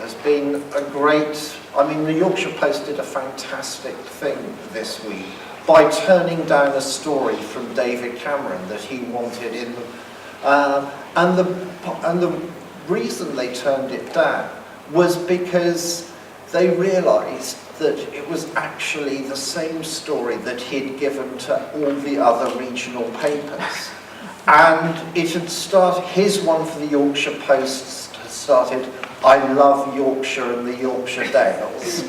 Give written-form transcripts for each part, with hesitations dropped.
has been a great, I mean, the Yorkshire Post did a fantastic thing this week by turning down a story from David Cameron that he wanted in, and the reason they turned it down was because they realised that it was actually the same story that he'd given to all the other regional papers. And it had started, his one for the Yorkshire Post had started, I love Yorkshire and the Yorkshire Dales.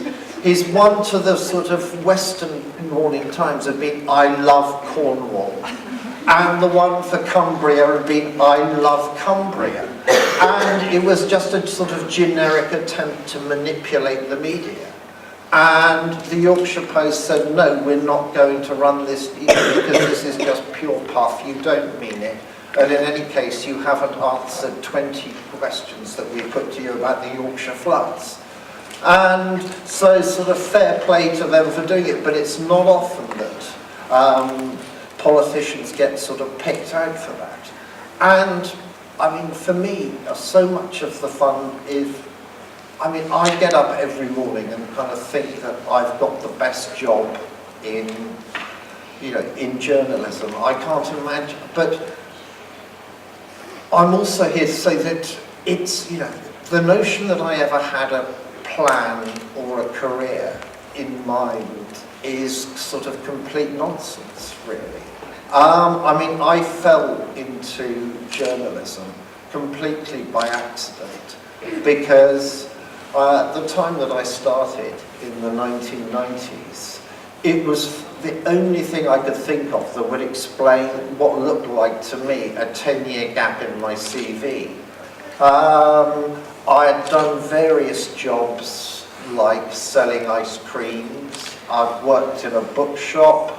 His one to the sort of Western Morning Times had been, I love Cornwall. And the one for Cumbria had been, I love Cumbria. And it was just a sort of generic attempt to manipulate the media. And the Yorkshire Post said, no, we're not going to run this because this is just pure puff, you don't mean it. And in any case, you haven't answered 20 questions that we put to you about the Yorkshire floods. And so sort of fair play to them for doing it, but it's not often that politicians get sort of picked out for that. And I mean, for me, so much of the fun is, I mean, I get up every morning and kind of think that I've got the best job in, you know, in journalism. I can't imagine, but I'm also here to say that it's, you know, the notion that I ever had a plan or a career in mind is sort of complete nonsense, really. I mean, I fell into journalism completely by accident because the time that I started in the 1990s, it was the only thing I could think of that would explain what looked like to me a 10-year gap in my CV. I had done various jobs like selling ice creams, I'd worked in a bookshop,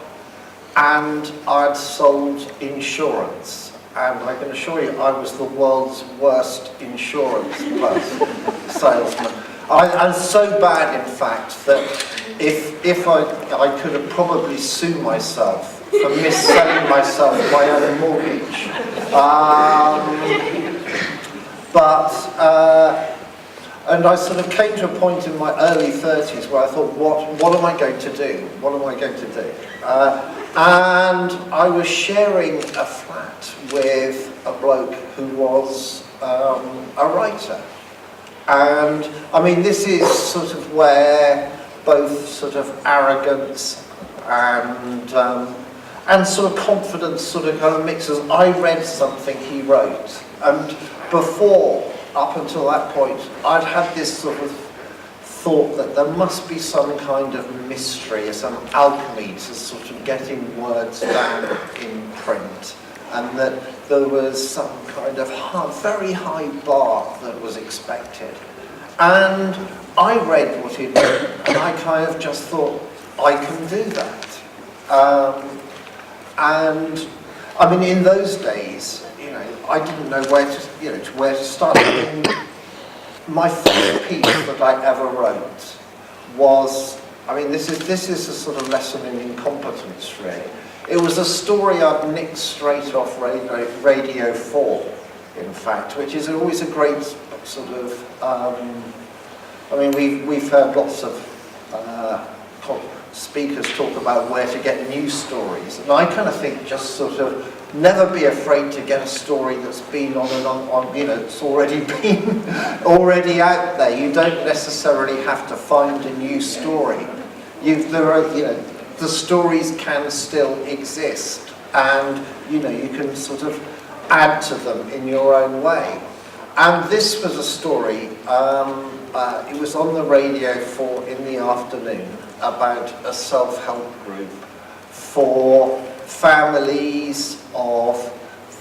and I'd sold insurance. And I can assure you, I was the world's worst insurance salesman. I'm so bad, in fact, that if I could have probably sued myself for mis-selling myself my own mortgage. And I sort of came to a point in my early 30s where I thought, what am I going to do? What am I going to do? And I was sharing a flat with a bloke who was a writer. And I mean, this is sort of where both sort of arrogance and sort of confidence sort of kind of mixes. I read something he wrote, and before, up until that point, I'd had this sort of thought that there must be some kind of mystery, some alchemy to sort of getting words down in print, and that there was some kind of very high bar that was expected. And I read what he'd written, and I kind of just thought, I can do that. And I mean, in those days, you know, I didn't know where to start. I mean, my first piece that I ever wrote was, I mean, this is a sort of lesson in incompetence, really. It was a story I'd nicked straight off Radio 4, in fact, which is always a great sort of, I mean, we've heard lots of speakers talk about where to get news stories, and I kind of think just sort of never be afraid to get a story that's been on, you know, it's already out there. You don't necessarily have to find a new story. The stories can still exist, and you know, you can sort of add to them in your own way. And this was a story, it was on the radio in the afternoon about a self-help group for families of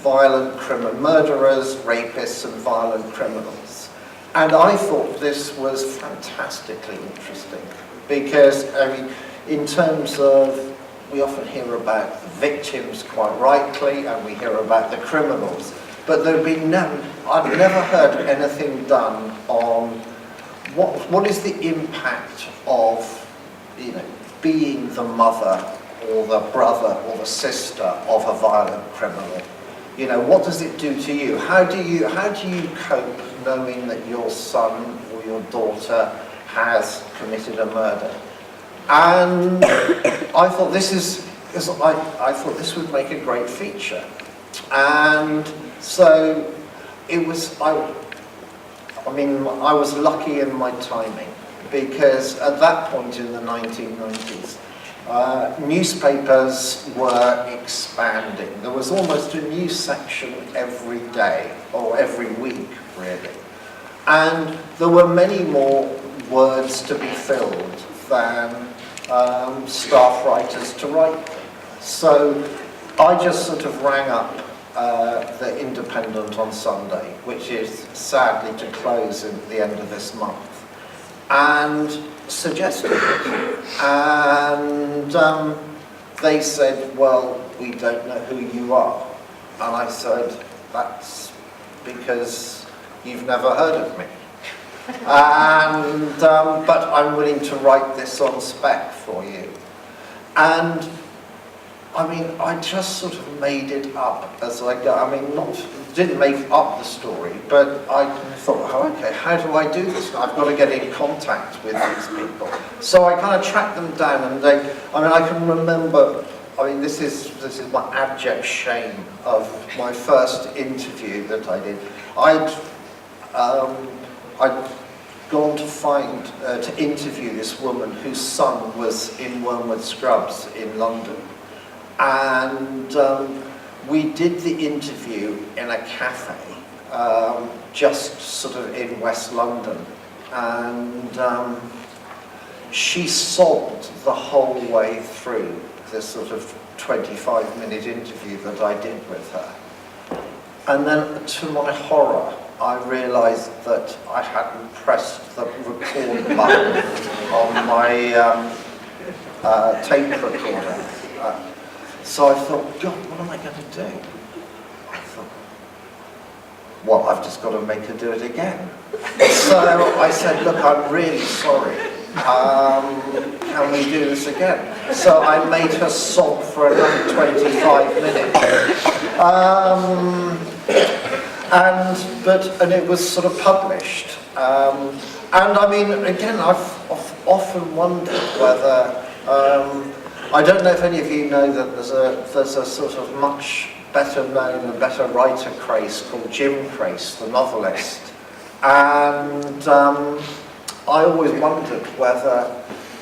violent murderers, rapists and violent criminals. And I thought this was fantastically interesting because, I mean, in terms of, we often hear about the victims quite rightly, and we hear about the criminals, but there'd been I'd never heard anything done on what is the impact of, you know, being the mother or the brother or the sister of a violent criminal. You know, what does it do to you? How do you cope knowing that your son or your daughter has committed a murder. And I thought I thought this would make a great feature. And so it was, I was lucky in my timing, because at that point in the 1990s, newspapers were expanding. There was almost a new section every day, or every week, really. And there were many more words to be filled than staff writers to write them. So I just sort of rang up the Independent on Sunday, which is sadly to close at the end of this month, and suggested it. And they said, well, we don't know who you are. And I said, that's because you've never heard of me. And but I'm willing to write this on spec for you. And I mean, I just sort of made it up as I go. I mean, didn't make up the story, but I thought, oh, okay, how do I do this? I've got to get in contact with these people. So I kind of tracked them down, and I can remember, this is my abject shame of my first interview that I did. I'd gone to interview this woman whose son was in Wormwood Scrubs in London. And we did the interview in a cafe, just sort of in West London. And she sobbed the whole way through this sort of 25-minute interview that I did with her. And then, to my horror, I realised that I hadn't pressed the record button on my tape recorder. So I thought, God, what am I going to do? I thought, well, I've just got to make her do it again. So I said, look, I'm really sorry. Can we do this again? So I made her sob for another 25 minutes. And it was sort of published. And I mean, again, I've often wondered whether, I don't know if any of you know that there's a sort of much better known and better writer Crace called Jim Crace, the novelist. And I always wondered whether,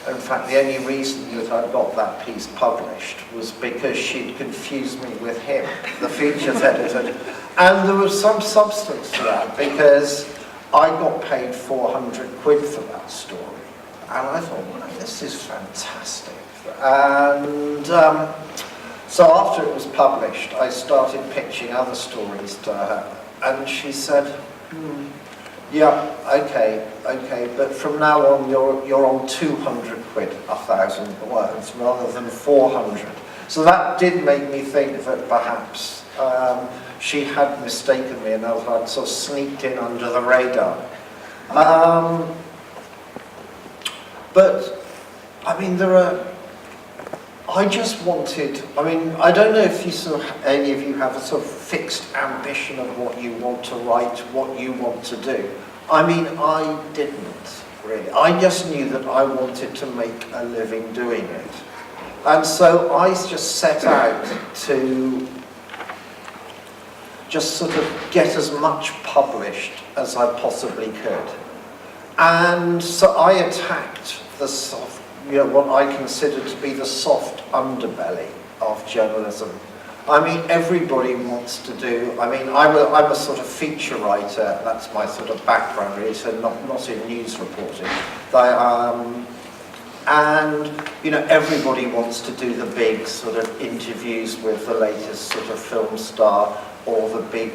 in fact, the only reason that I got that piece published was because she'd confused me with him, the features editor. And there was some substance to that, because I got paid 400 quid for that story. And I thought, well, this is fantastic. And so after it was published, I started pitching other stories to her. And she said, yeah, okay, but from now on you're on 200 quid, 1,000 words, rather than 400. So that did make me think that perhaps she had mistaken me, and I'd sort of sneaked in under the radar. But, I mean, I just wanted, I don't know if any of you have a sort of fixed ambition of what you want to write, what you want to do. I mean, I didn't, really. I just knew that I wanted to make a living doing it. And so I just set out to just sort of get as much published as I possibly could. And so I attacked the soft, what I consider to be the soft underbelly of journalism. I mean, everybody wants to do, I'm a sort of feature writer, that's my sort of background really, so not in news reporting. Everybody wants to do the big sort of interviews with the latest sort of film star, or the big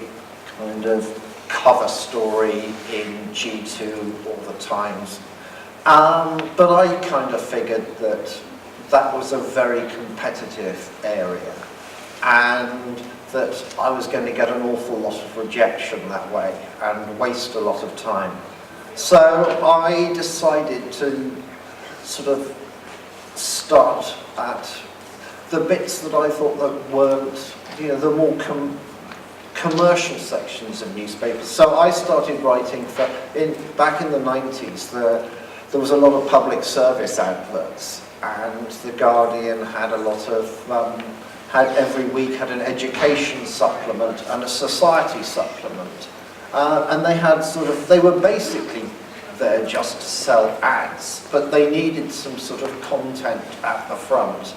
kind of cover story in G2 or the Times. But I kind of figured that was a very competitive area, and that I was going to get an awful lot of rejection that way and waste a lot of time. So I decided to sort of start at the bits that I thought that weren't, the more commercial sections of newspapers. So I started writing back in the 90s. There was a lot of public service adverts, and the Guardian had a lot of every week had an education supplement and a society supplement, and they were basically there just to sell ads, but they needed some sort of content at the front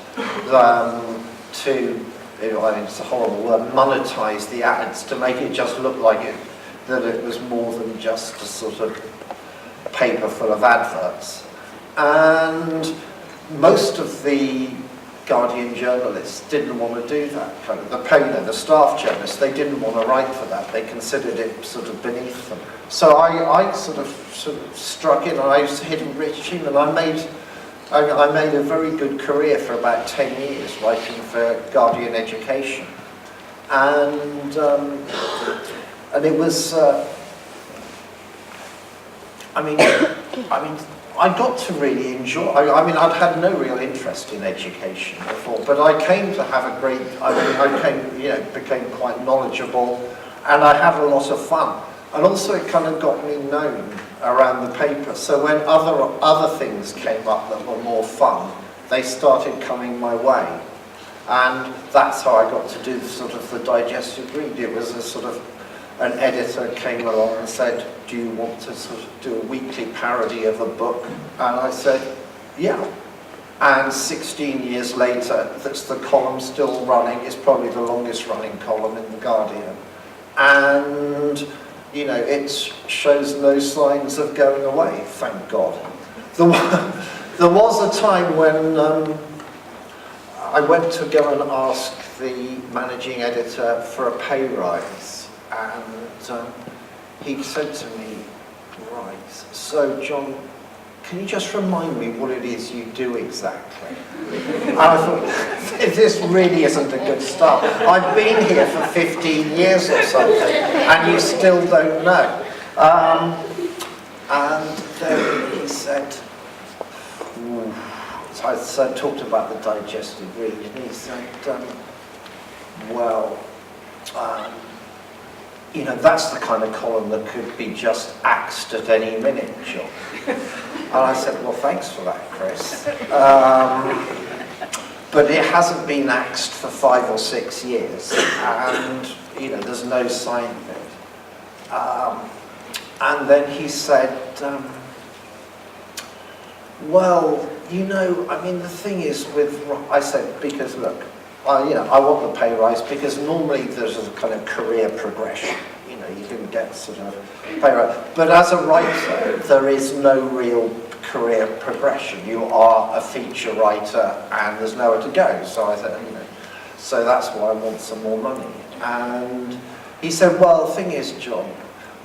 to, it's a horrible word, monetize the ads, to make it just look like that it was more than just a sort of paper full of adverts. And most of the Guardian journalists didn't want to do that kind of, the staff journalists, they didn't want to write for that. They considered it sort of beneath them. So I sort of struck in, and I was hitting rich achievement. I made a very good career for about 10 years writing for Guardian Education, and it was. I got to really enjoy. I'd had no real interest in education before, but I came to have a great. Became quite knowledgeable, and I had a lot of fun. And also, it kind of got me known around the paper. So when other things came up that were more fun, they started coming my way, and that's how I got to do the digested read. It was a sort of. An editor came along and said, do you want to sort of do a weekly parody of a book? And I said, yeah. And 16 years later, that's the column still running. It's probably the longest running column in The Guardian. And, it shows no signs of going away, thank God. There was a time when I went to go and ask the managing editor for a pay rise. And he said to me, right, so John, can you just remind me what it is you do exactly? And I thought, this really isn't a good start. I've been here for 15 years or something, and you still don't know. And then he said, so I talked about the digested read, and he said, that's the kind of column that could be just axed at any minute, John. And I said, well, thanks for that, Chris. But it hasn't been axed for 5 or 6 years, and, there's no sign of it. And then he said, the thing is I said, because look, I want the pay rise because normally there's a kind of career progression. You can get sort of pay rise. But as a writer, there is no real career progression. You are a feature writer and there's nowhere to go. So I said, so that's why I want some more money. And he said, well, the thing is, John,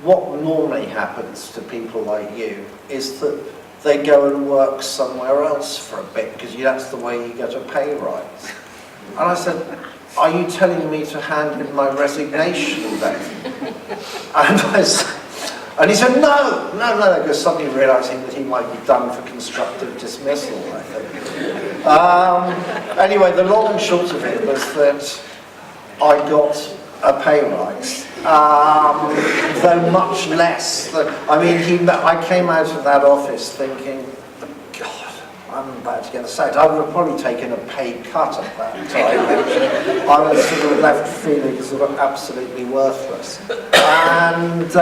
what normally happens to people like you is that they go and work somewhere else for a bit because that's the way you get a pay rise. And I said, are you telling me to hand in my resignation then? And he said, no, because suddenly realising that he might be done for constructive dismissal, I think. Anyway, the long and short of it was that I got a pay rise, though much less. I came out of that office thinking, I'm about to get sacked. I would have probably taken a pay cut at that time. Actually. I was sort of left feeling sort of absolutely worthless. And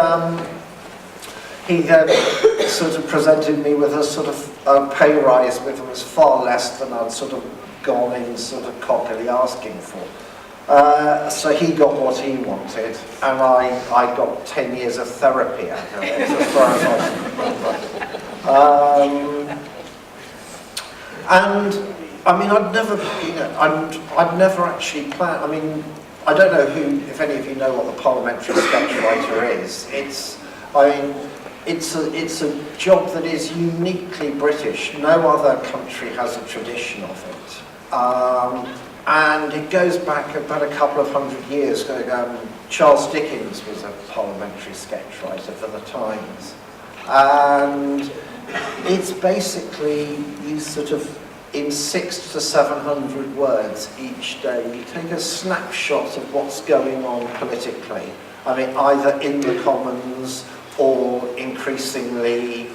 he then sort of presented me with a sort of a pay rise which was far less than I'd sort of gone in sort of cockily asking for. So he got what he wanted, and I got 10 years of therapy out of it, as far as I was concerned. And I'd never actually planned. I don't know if any of you know what the parliamentary sketch writer is. It's a job that is uniquely British. No other country has a tradition of it. And it goes back about a couple of hundred years. Charles Dickens was a parliamentary sketch writer for the Times. And it's basically, you sort of in 600 to 700 words each day. You take a snapshot of what's going on politically. I mean, either in the Commons or increasingly,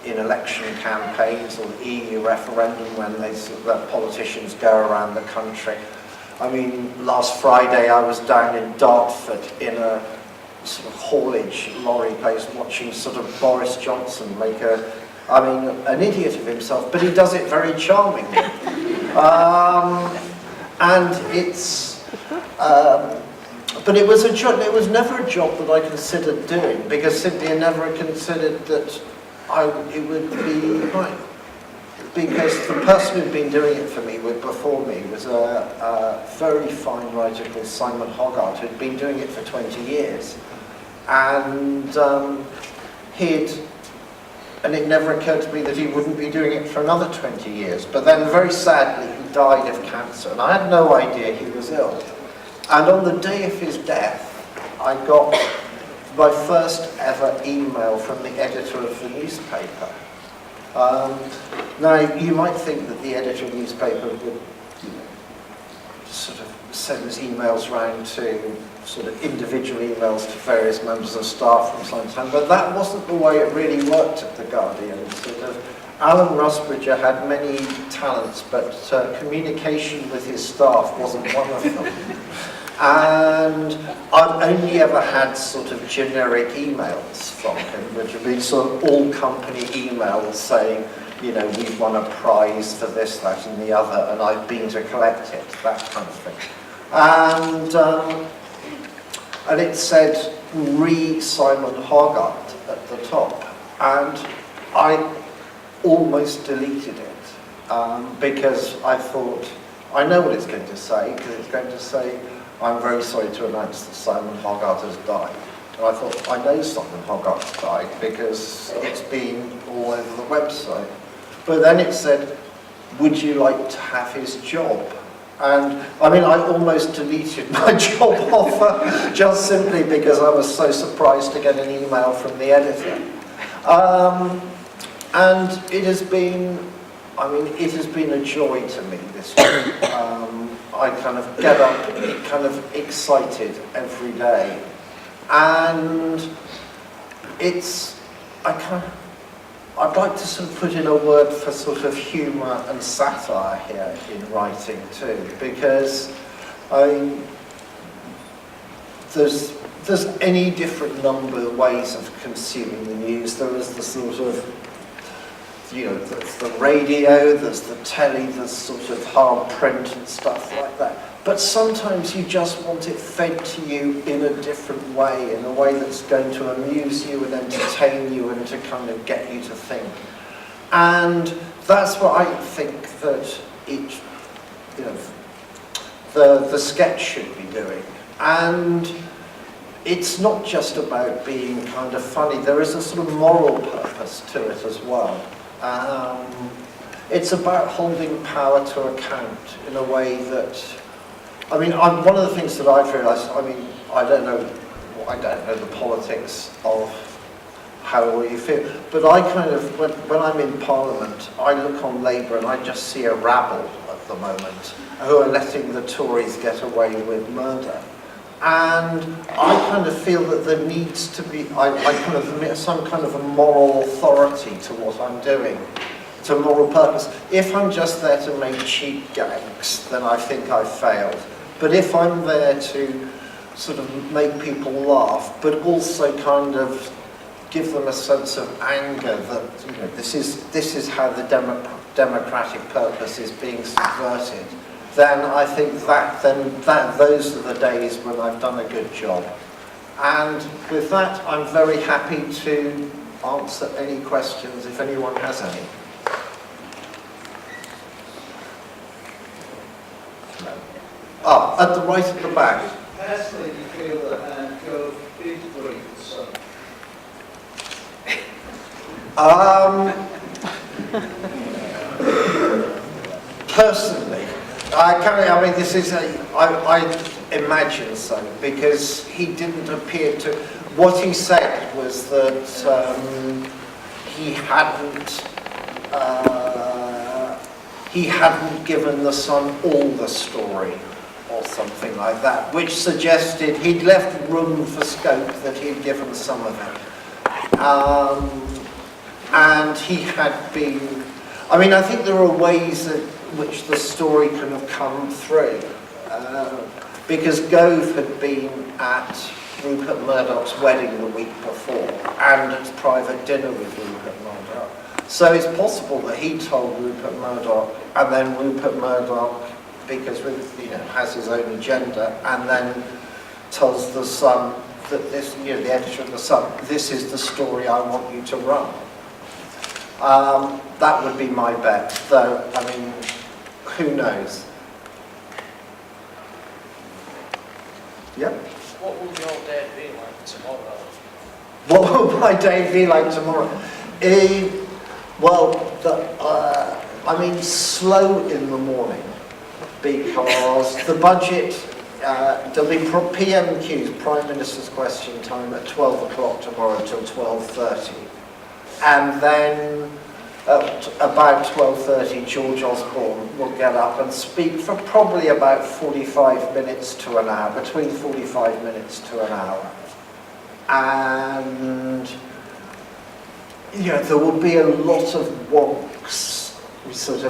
in election campaigns or the EU referendum when the politicians go around the country. I mean, last Friday I was down in Dartford in a sort of haulage lorry place watching sort of Boris Johnson make an idiot of himself, but he does it very charmingly. And it's, but it was a job, it was never a job that I considered doing, because simply I never considered that it would be right. Because the person who'd been doing it for me before me was a very fine writer called Simon Hogarth, who'd been doing it for 20 years. And it never occurred to me that he wouldn't be doing it for another 20 years. But then very sadly, he died of cancer, and I had no idea he was ill. And on the day of his death, I got my first ever email from the editor of the newspaper. Now, you might think that the editor of the newspaper would sort of send his emails round to sort of individual emails to various members of staff from time to time, but that wasn't the way it really worked at The Guardian. Sort of, Alan Rusbridger had many talents, but communication with his staff wasn't one of them. And I've only ever had sort of generic emails from him, which have been sort of all company emails saying, we've won a prize for this, that and the other, and I've been to collect it, that kind of thing. And it said, re Simon Hogarth at the top, and I almost deleted it, because I thought, I know what it's going to say, because it's going to say, I'm very sorry to announce that Simon Hogarth has died. And I thought, I know Simon Hogarth died because it's been all over the website. But then it said, would you like to have his job? And I mean, I almost deleted my job offer just simply because I was so surprised to get an email from the editor. And it has been, it has been a joy to me this week. I kind of get up kind of excited every day. And I'd like to sort of put in a word for sort of humour and satire here in writing too, because there's any different number of ways of consuming the news. There is the sort of, there's the radio, there's the telly, there's sort of hard print and stuff like that. But sometimes you just want it fed to you in a different way, in a way that's going to amuse you and entertain you and to kind of get you to think. And that's what I think that the sketch should be doing. And it's not just about being kind of funny, there is a sort of moral purpose to it as well. It's about holding power to account in a way that, one of the things that I've realised, I don't know the politics of how you feel, but I kind of, when I'm in Parliament, I look on Labour and I just see a rabble at the moment who are letting the Tories get away with murder. And I kind of feel that there needs to be, I kind of admit some kind of a moral authority to what I'm doing, to moral purpose. If I'm just there to make cheap gags, then I think I've failed. But if I'm there to sort of make people laugh, but also kind of give them a sense of anger that, this is how the democratic purpose is being subverted, then I think those are the days when I've done a good job. And with that, I'm very happy to answer any questions if anyone has any. No. At the right at the back. Personally, do you feel that your big brief is so? Personally, I imagine so, because he didn't appear to, what he said was that he hadn't he hadn't given the Sun all the story, or something like that, which suggested he'd left room for scope, that he'd given some of it. And he had been, I mean, I think there are ways in which the story can have come through. Because Gove had been at Rupert Murdoch's wedding the week before, and at private dinner with Rupert Murdoch. So it's possible that he told Rupert Murdoch, and then Rupert Murdoch, because has his own agenda, and then tells the Sun that this, the editor of the Sun, this is the story I want you to run. That would be my bet, though. I mean, who knows? Yep. What will your day be like tomorrow? What will my day be like tomorrow? I mean, slow in the morning, because the budget, there'll be PMQs, Prime Minister's Question Time, at 12 o'clock tomorrow till 12:30. And then at about 12:30, George Osborne will get up and speak for probably about 45 minutes to an hour, between 45 minutes to an hour. And, there will be a lot of wonks.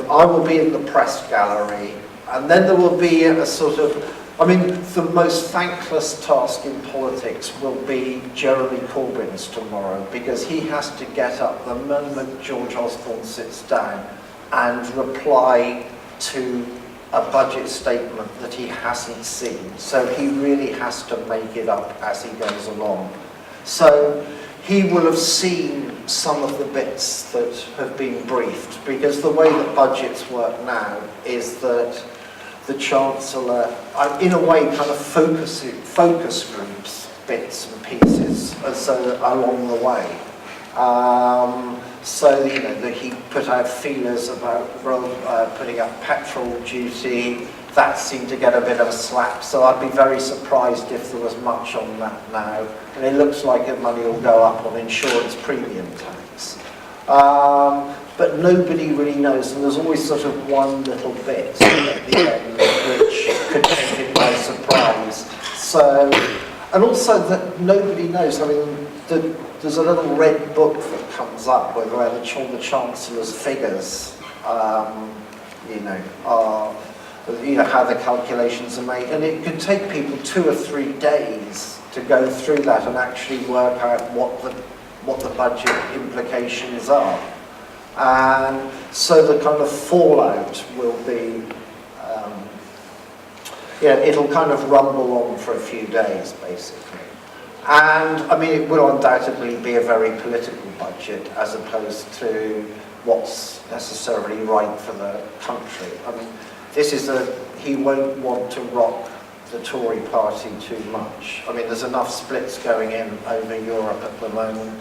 I will be in the press gallery, and then there will be a the most thankless task in politics will be Jeremy Corbyn's tomorrow, because he has to get up the moment George Osborne sits down and reply to a budget statement that he hasn't seen. So he really has to make it up as he goes along. So he will have seen some of the bits that have been briefed, because the way that budgets work now is that the Chancellor, in a way, kind of focus groups bits and pieces along the way. That he put out feelers about putting up petrol duty. That seemed to get a bit of a slap, so I'd be very surprised if there was much on that now. And it looks like the money will go up on insurance premium tax. But nobody really knows, and there's always sort of one little bit at the end which could take it by surprise. So, and also that nobody knows. I mean, there's a little red book that comes up where the Chancellor's figures, are, how the calculations are made, and it could take people 2 or 3 days to go through that and actually work out what the budget implications are. And so the kind of fallout will be, it'll kind of rumble on for a few days, basically. And, I mean, it will undoubtedly be a very political budget, as opposed to what's necessarily right for the country. I mean, he won't want to rock the Tory party too much. I mean, there's enough splits going in over Europe at the moment,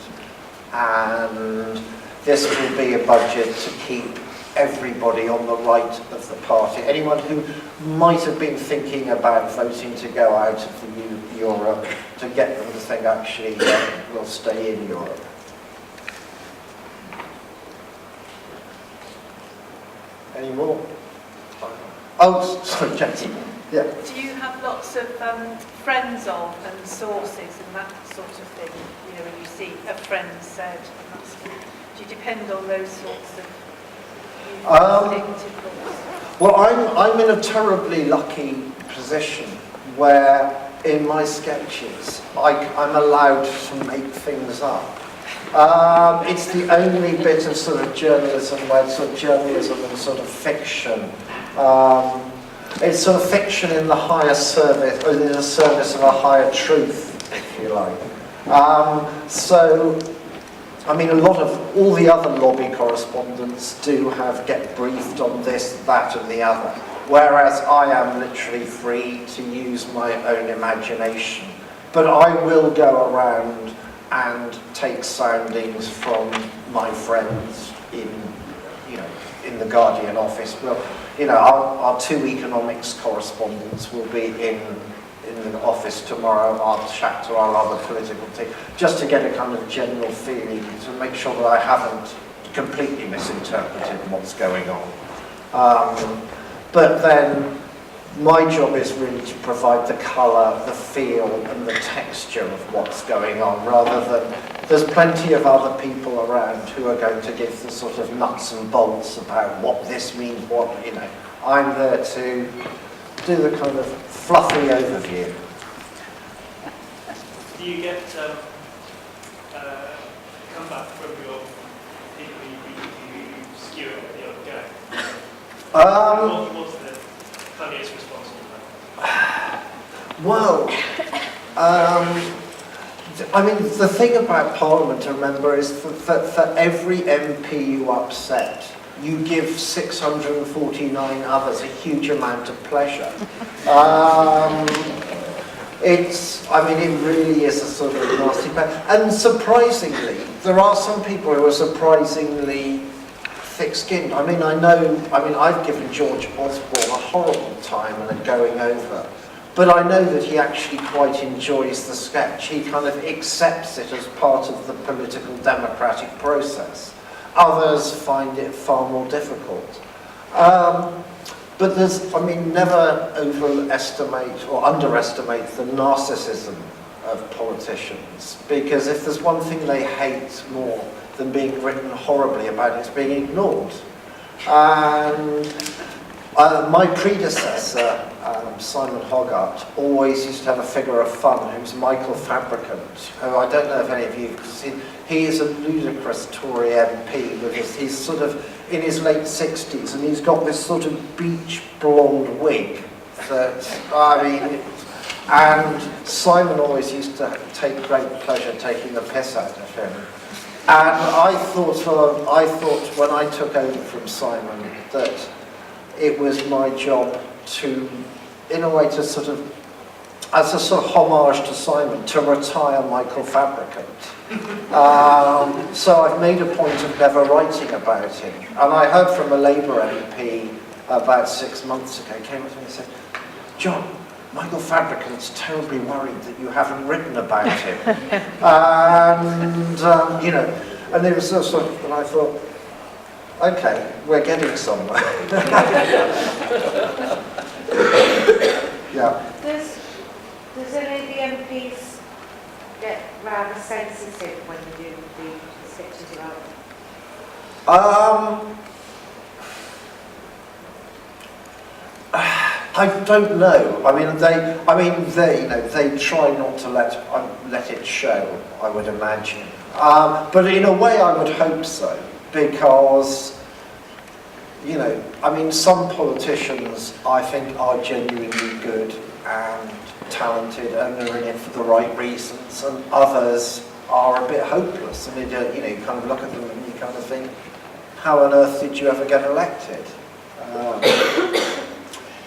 and this will be a budget to keep everybody on the right of the party. Anyone who might have been thinking about voting to go out of the Europe, to get them to think, actually, we'll stay in Europe. Any more? Oh, sorry, Jackie. Yeah. Do you have lots of friends of and sources and that sort of thing? When you see a friend said, do you depend on those sorts of well, I'm in a terribly lucky position where in my sketches I'm allowed to make things up. It's the only bit of sort of journalism where it's sort of journalism and sort of fiction. It's sort of fiction in the higher service, or in the service of a higher truth, if you like. I mean, all the other lobby correspondents get briefed on this, that, and the other, whereas I am literally free to use my own imagination. But I will go around and take soundings from my friends in the Guardian office. Well, our 2 economics correspondents will be in the office tomorrow. I'll chat to our other political team, just to get a kind of general feeling, to make sure that I haven't completely misinterpreted what's going on. But then my job is really to provide the colour, the feel and the texture of what's going on, rather than there's plenty of other people around who are going to give the sort of nuts and bolts about what this means, what, you know. I'm there to do the kind of fluffy overview. Do you get comeback from your people you skew it at the other game? What's the funniest response to that? Well, I mean, the thing about Parliament to remember is that for every MP you upset, you give 649 others a huge amount of pleasure. I mean, it really is a sort of nasty pain. And surprisingly, there are some people who are surprisingly thick-skinned. I mean, I've given George Osborne a horrible time and a going over. But I know that he actually quite enjoys the sketch. He kind of accepts it as part of the political democratic process. Others find it far more difficult. But never overestimate or underestimate the narcissism of politicians. Because if there's one thing they hate more than being written horribly about, it's being ignored. And my predecessor, Simon Hogarth, always used to have a figure of fun who's Michael Fabricant, who I don't know if any of you have seen. He is a ludicrous Tory MP he's sort of in his late 60s and he's got this sort of beach blonde wig that, and Simon always used to take great pleasure taking the piss out of him. And I thought when I took over from Simon that it was my job to, in a way, to sort of, as a sort of homage to Simon, to retire Michael Fabricant. So I've made a point of never writing about him. And I heard from a Labour MP about 6 months ago, he came up to me and said, "John, Michael Fabricant's terribly worried that you haven't written about him." And, you know, and there was sort of, and I thought, okay, we're getting somewhere. Yeah. Does any of the MPs get rather sensitive when you do the sketches about them? I don't know. They try not to let it show, I would imagine. But in a way, I would hope so, because, you know, some politicians, I think, are genuinely good and talented and are in it for the right reasons, and others are a bit hopeless. You kind of look at them and you kind of think, how on earth did you ever get elected?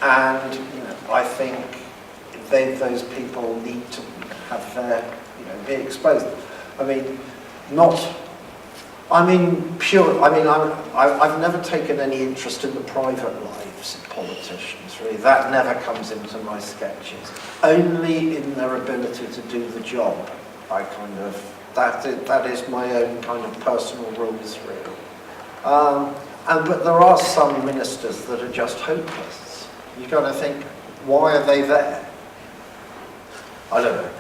And, I think those people need to have their, be exposed. I've never taken any interest in the private lives of politicians, really. That never comes into my sketches. Only in their ability to do the job, that is my own kind of personal rules, really. But there are some ministers that are just hopeless. You've got to think, why are they there? I don't know.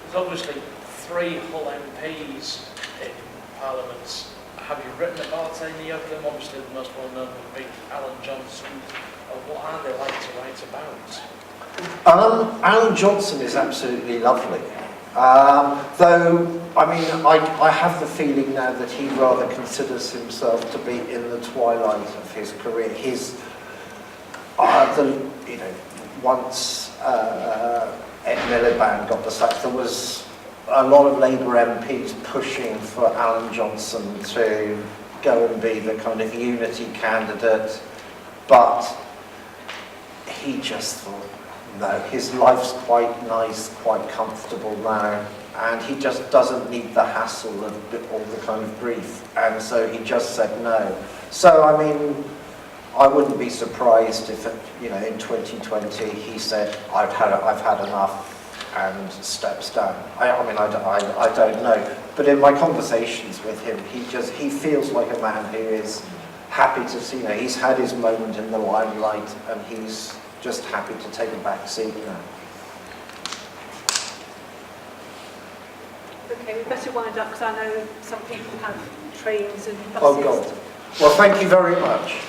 There's obviously 3 Hull MPs in Parliament. Have you written about any of them? Obviously the most well-known would be Alan Johnson. What are they like to write about? Alan Johnson is absolutely lovely. Though, I have the feeling now that he rather considers himself to be in the twilight of his career. Once Ed Miliband got the sack, there was a lot of Labour MPs pushing for Alan Johnson to go and be the kind of unity candidate, but he just thought, no, his life's quite nice, quite comfortable now, and he just doesn't need the hassle of all the kind of grief, and so he just said no. So, I wouldn't be surprised if, in 2020 he said, I've had enough, and steps down. I don't know. But in my conversations with him, he feels like a man who is happy to see, he's had his moment in the limelight and he's just happy to take a back seat now. Okay, we better wind up because I know some people have trains and buses. Oh God. Well, thank you very much.